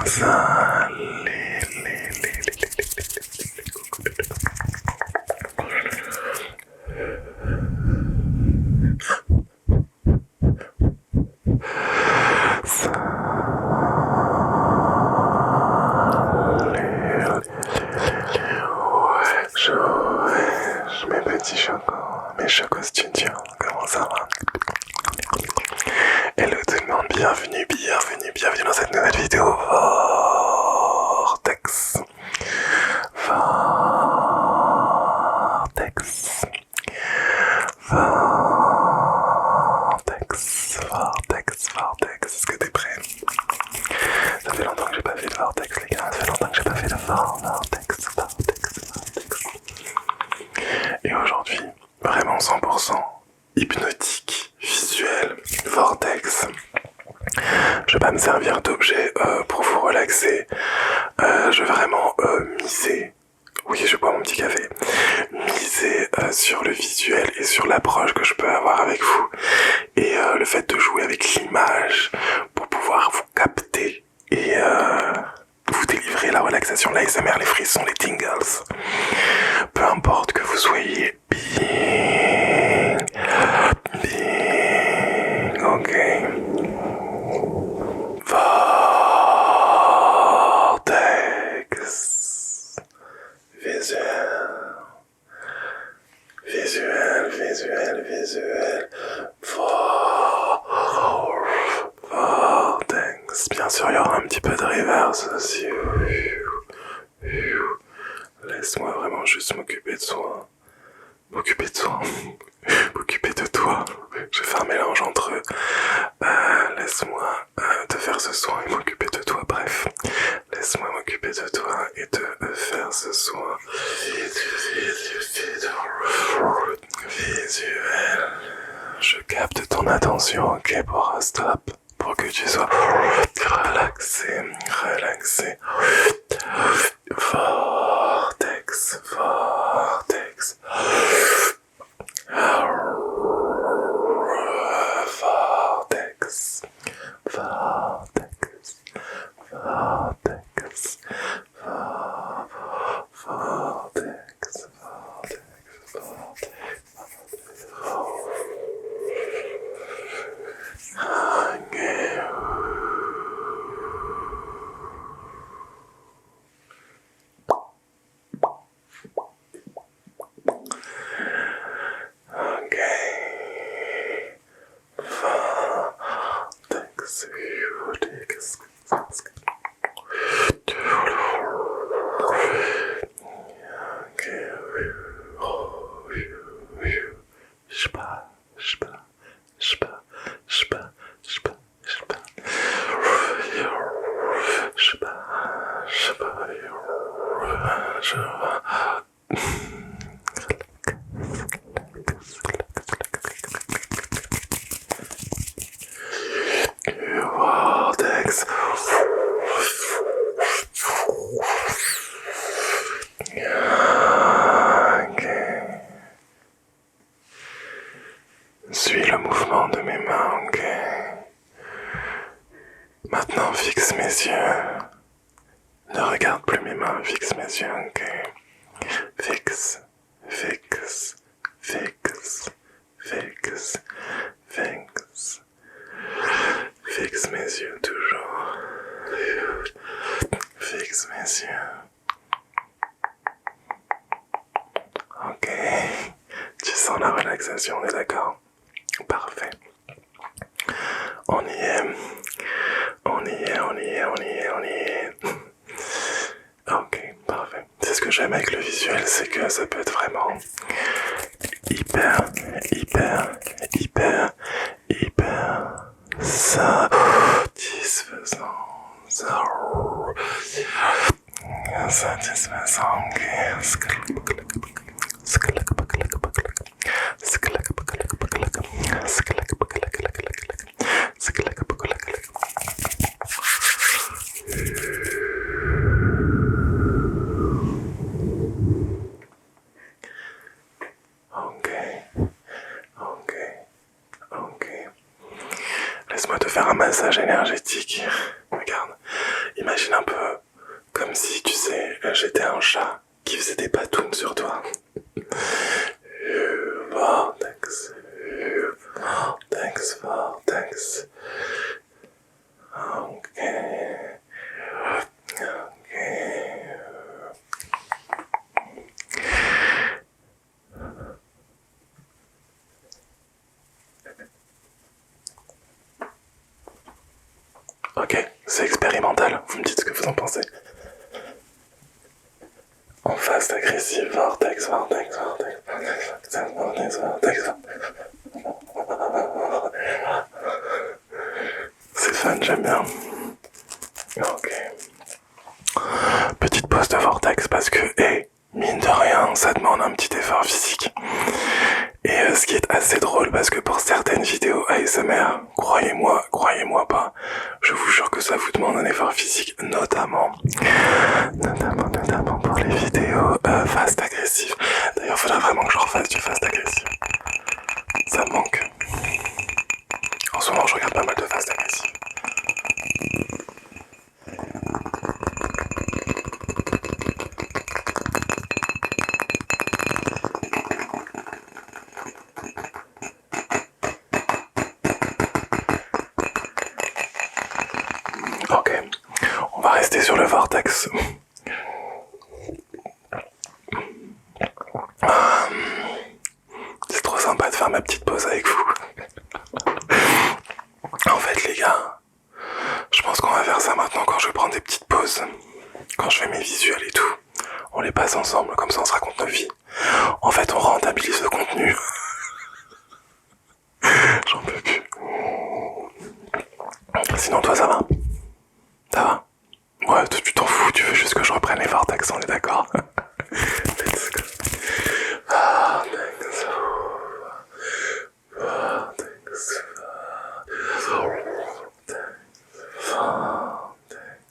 Mes petits chocos, mes chocos studio, comment ça va? Hello tout le monde, bienvenue dans cette nouvelle vidéo Vortex. Est-ce que t'es prêt? Ça fait longtemps que j'ai pas fait de Vortex les gars, ça fait longtemps que j'ai pas fait de Vortex. Et aujourd'hui, vraiment 100% hypnotique, visuel, Vortex. Je vais pas me servir d'objets pour vous relaxer. Je vais vraiment miser. Oui, je bois mon petit café. Miser sur le visuel et sur l'approche que je peux avoir avec vous. Et le fait de jouer avec l'image pour pouvoir vous capter et vous délivrer la relaxation, l'ASMR, les frissons, les tingles. Peu importe que vous soyez bien, ok. Vortex. Visuel. Vortex. Bien sûr, il y aura un petit peu de reverse aussi. Laisse-moi vraiment juste m'occuper de soi. M'occuper de toi. Je vais faire un mélange entre laisse-moi te faire ce soin et m'occuper de toi. Bref, laisse-moi m'occuper de toi et te faire ce soin. Visuel. Je capte ton attention, ok, pour stop. Pour que tu sois relaxé. Vortex. Vortex. Suis le mouvement de mes mains, ok. Maintenant fixe mes yeux. Ne regarde plus mes mains, fixe mes yeux, ok. Fixe mes yeux toujours. Fixe mes yeux. Ok. Tu sens la relaxation, on est d'accord? Parfait. On y est. Ok, parfait. C'est ce que j'aime avec le visuel, c'est que ça peut être vraiment hyper satisfaisant. Ok. Laisse-moi te faire un massage énergétique. Regarde, imagine un peu comme si, tu sais, j'étais un chat qui faisait des patounes sur toi. Vortex, vortex, vortex. Ok. Ok. Ok, c'est expérimental. Vous me dites ce que vous en pensez. En fast agressive, vortex, vortex, vortex, vortex, vortex, vortex. C'est fun, j'aime bien. Ok. Petite pause de vortex parce que, mine de rien, ça demande un petit effort physique. Et ce qui est assez drôle parce que pour certaines vidéos ASMR, croyez-moi pas, je vous jure que ça vous demande un effort physique, notamment pour les vidéos fast agressives. D'ailleurs, faudra vraiment que je refasse du fast agressif. Ça me manque. En ce moment, je regarde pas mal de fast agressif. Ok, on va rester sur le vortex. C'est trop sympa de faire ma petite pause avec vous. En fait les gars, je pense qu'on va faire ça maintenant quand je prends des petites pauses. Quand je fais mes visuels et tout, on les passe ensemble, comme ça on se raconte nos vies. En fait on rentabilise le contenu. J'en peux plus. Sinon toi ça va? Ça va? Ouais, toi tu t'en fous, tu veux juste que je reprenne les vortex, on est d'accord? Let's go. Vortex. Vortex. Vortex.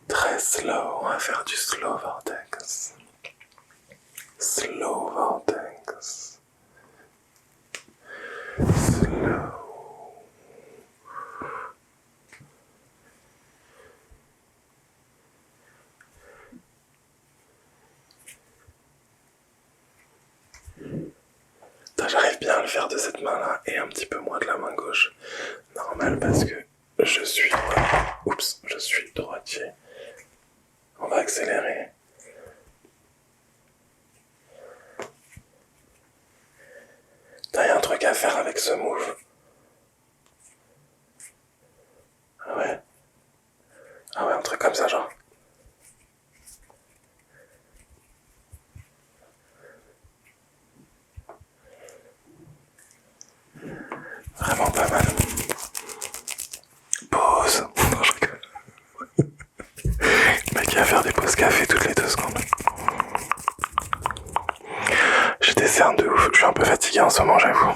Très slow, on va faire du slow vortex. Slow vortex. Slow. J'arrive bien à le faire de cette main-là et un petit peu moins de la main gauche. Normal parce que je suis... Oups, je suis droitier. On va accélérer. T'as un truc à faire avec ce move. Ah ouais? Ah ouais, un truc comme ça genre. Vraiment pas mal. Pause. Non, je rigole. Le mec qui va faire des pauses café toutes les 2 secondes. J'ai des cernes de ouf. Je suis un peu fatigué en ce moment, j'avoue.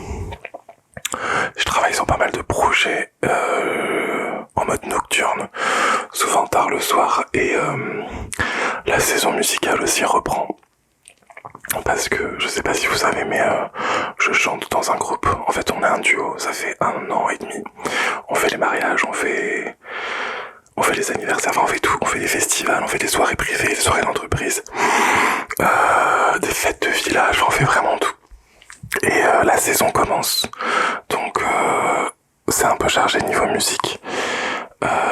Je travaille sur pas mal de projets en mode nocturne, souvent tard le soir, et la saison musicale aussi reprend. Parce que je sais pas si vous savez, mais je chante dans un groupe. En fait, on est un duo, ça fait 1 an et demi. On fait les mariages, on fait les anniversaires, enfin on fait tout. On fait des festivals, on fait des soirées privées, des soirées d'entreprise, des fêtes de village, on fait vraiment tout. Et la saison commence, donc c'est un peu chargé niveau musique.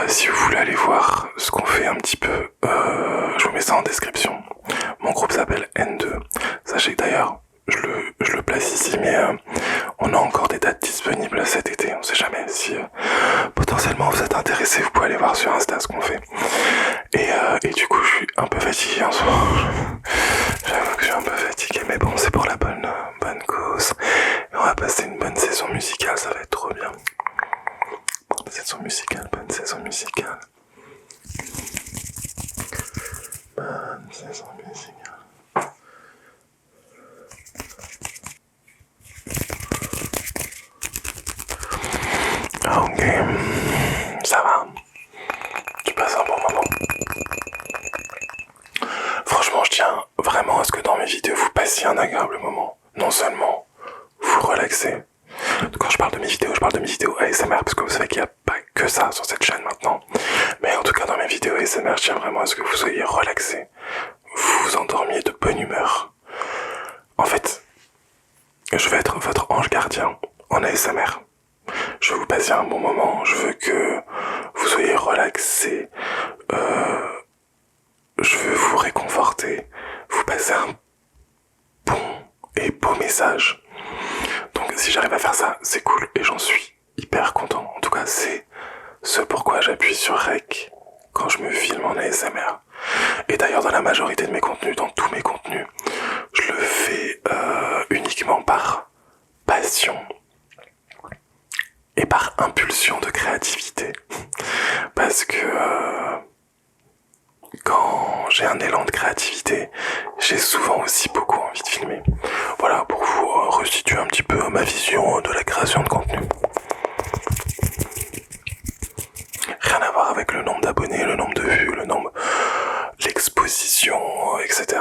Si vous voulez aller voir ce qu'on fait un petit peu, je vous mets ça en description. Mon groupe s'appelle N2. Sachez que d'ailleurs, je le place ici, mais on a encore des dates disponibles cet été. On sait jamais si potentiellement vous êtes intéressé, vous pouvez aller voir sur Insta ce qu'on fait. Et du coup, je suis un peu fatigué en ce moment. J'avoue que je suis un peu fatigué, mais bon, c'est pour la bonne cause. Et on va passer une bonne saison musicale, ça va être trop bien. Bonne saison musicale, bonne saison musicale. Bonne saison musicale. Ok, ça va. Tu passes un bon moment. Franchement, je tiens vraiment à ce que dans mes vidéos vous passiez un agréable moment. Non seulement vous relaxez. Quand je parle de mes vidéos, je parle de mes vidéos ASMR parce que vous savez qu'il n'y a pas que ça sur cette chaîne maintenant. Mais en tout cas, dans mes vidéos ASMR, je tiens vraiment à ce que vous soyez relaxés, vous vous endormiez de bonne humeur. En fait, je vais être votre ange gardien en ASMR. Je veux vous passer un bon moment, je veux que vous soyez relaxés, je veux vous réconforter, vous passer un bon et beau message. Donc si j'arrive à faire ça, c'est cool et j'en suis hyper content. En tout cas, c'est ce pourquoi j'appuie sur Rec quand je me filme en ASMR. Et d'ailleurs, dans la majorité de mes contenus, dans tous mes contenus, je le fais uniquement par passion et par impulsion de créativité. Parce que quand j'ai un élan de créativité, j'ai souvent aussi beaucoup envie de filmer. Voilà, pour vous restituer un petit peu ma vision de la création de contenu. Rien à voir avec le nombre d'abonnés, le nombre de vues, le nombre, l'exposition, etc.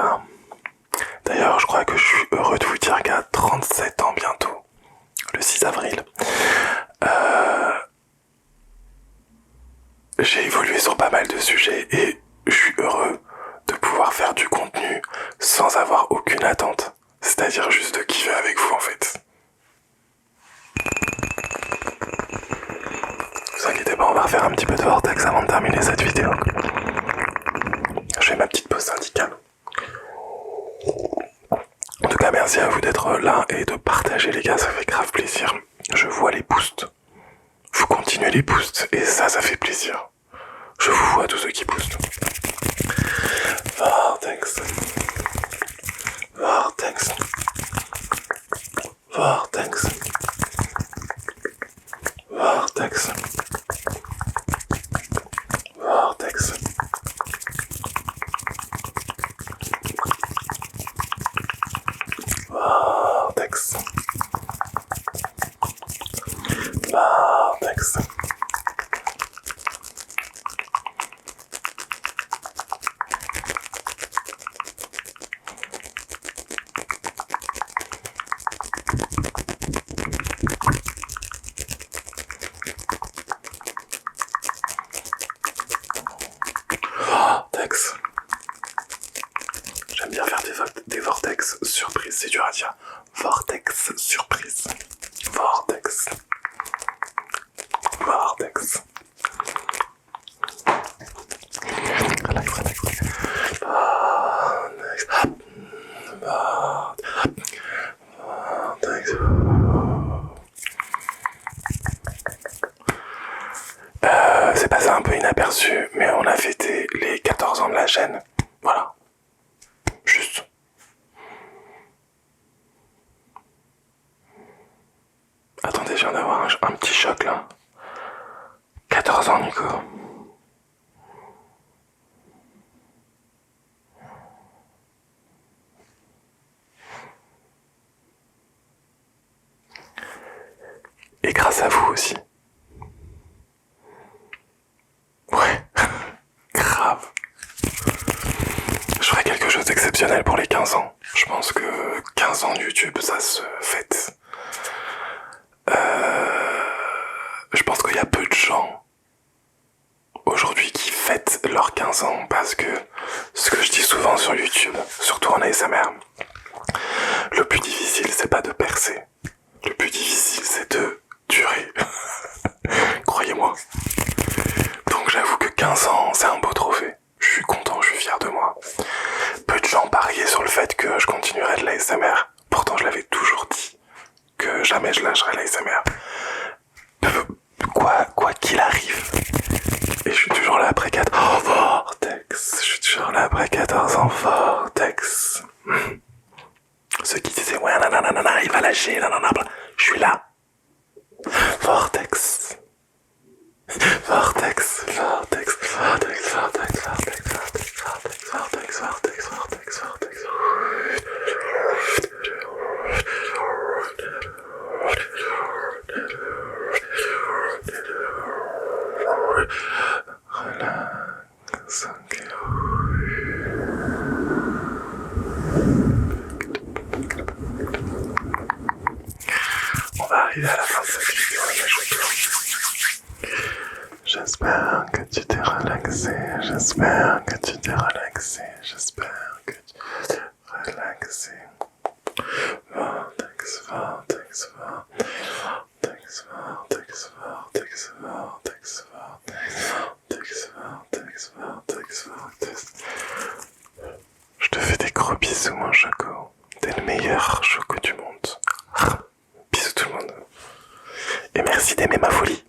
D'ailleurs, je crois que je suis heureux de vous dire qu'à 37 ans bientôt, le 6 avril, j'ai évolué sur pas mal de sujets et je suis heureux de pouvoir faire du contenu sans avoir aucune attente. C'est-à-dire juste de kiffer avec vous en fait. Ne vous inquiétez pas, on va refaire un petit peu de vortex avant de terminer cette vidéo. Je fais ma petite pause syndicale. En tout cas, merci à vous d'être là et de partager les gars, ça fait grave plaisir. Je vois les boosts. Vous continuez les boosts et ça fait plaisir. Je vous vois tous ceux qui boostent. Vortex. Vortex. Vortex. Vortex. Vortex. Vortex. Vortex. Vortex. J'aime bien faire des vortex surprises, c'est dur à dire. Vortex surprise. Vortex. Vortex. Relax, relax. Vortex. Vortex. C'est passé un peu inaperçu, mais on a fêté les 14 ans de la chaîne. Voilà. Juste. Attendez, je viens d'avoir un petit choc là. 14 ans, Nico. Et grâce à vous aussi. Ouais, grave. Je ferai quelque chose d'exceptionnel pour les 15 ans. Je pense que 15 ans de YouTube, ça se fête. Je pense qu'il y a peu de gens aujourd'hui qui fêtent leurs 15 ans parce que ce que je dis souvent sur YouTube, surtout en ASMR, le plus difficile c'est pas de percer. Le plus difficile c'est de durer. Croyez-moi. Donc j'avoue que 15 ans c'est un beau trophée. Je suis content, je suis fier de moi. Peu de gens pariaient sur le fait que je continuerais de l'ASMR. Pourtant je l'avais toujours dit que jamais je lâcherais l'ASMR. Quoi qu'il arrive. Et je suis toujours là après 4 ans. Oh, Vortex. Je suis toujours là après 14 ans. Vortex. Ceux qui disaient ouais nanana il va lâcher nanana. Je suis là. Vortex. Vortex. Vortex. Vortex. Vortex. Vortex. Vortex. Vortex. Vortex. Vortex. Vortex. Vortex. Relax, ok. On va arriver à la fin de cette vidéo. J'espère que tu t'es relaxé, j'espère que tu t'es relaxé, j'espère que tu t'es relaxé. Vortex, vortex, vortex, vortex, vortex, vortex, vortex, vortex, vortex, vortex. Je te fais des gros bisous, mon choco. T'es le meilleur choco du monde. Bisous tout le monde. Et merci d'aimer ma folie.